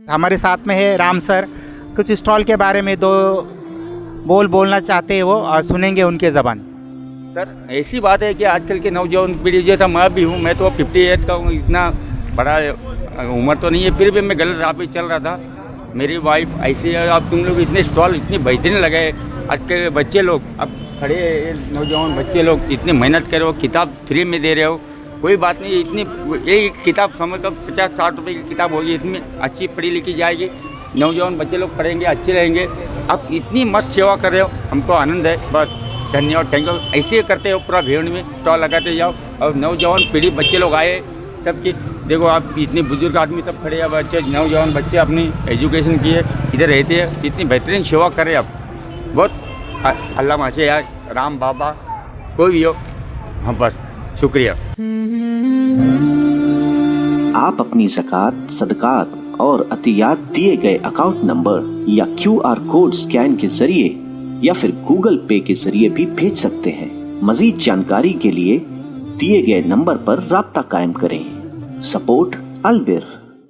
हमारे साथ में है राम सर, कुछ स्टॉल के बारे में दो बोलना चाहते हैं वो, और सुनेंगे उनके ज़बान। सर ऐसी बात है कि आजकल के नौजवान पीढ़ी जैसा मैं भी हूँ, मैं तो 50 ईयर्स का हूँ, इतना बड़ा उम्र तो नहीं है, फिर भी मैं गलत राह पे चल रहा था। मेरी वाइफ ऐसी है, अब तुम लोग इतने स्टॉल इतनी बेहतरीन लगाए, आज के बच्चे लोग अब खड़े नौजवान बच्चे लोग इतनी मेहनत कर रहे हो, किताब फ्री में दे रहे हो, कोई बात नहीं, इतनी यही किताब समझ कर 50-60 रुपये की किताब होगी, इतनी अच्छी पढ़ी लिखी जाएगी, नौजवान बच्चे लोग पढ़ेंगे, अच्छे रहेंगे। आप इतनी मस्त सेवा कर रहे हो, हमको आनंद है, बस धन्यवाद, थैंक यू। ऐसे ही करते हो, पूरा भीड़ में स्टॉल लगाते जाओ, और नौजवान पीढ़ी बच्चे लोग आए सबकी, देखो आप इतने बुजुर्ग आदमी सब खड़े हैं, बच्चे नौजवान बच्चे अपनी एजुकेशन किए इधर रहते हैं, इतनी बेहतरीन सेवा करें आप, बहुत अल्लाह माशे यार, राम बाबा कोई भी हो, हाँ बस शुक्रिया। आप अपनी ज़कात, सदकात और अतियात दिए गए अकाउंट नंबर या QR कोड स्कैन के जरिए या फिर गूगल पे के जरिए भी भेज सकते हैं। मजीद जानकारी के लिए दिए गए नंबर पर राब्ता कायम करें। सपोर्ट अलबिर।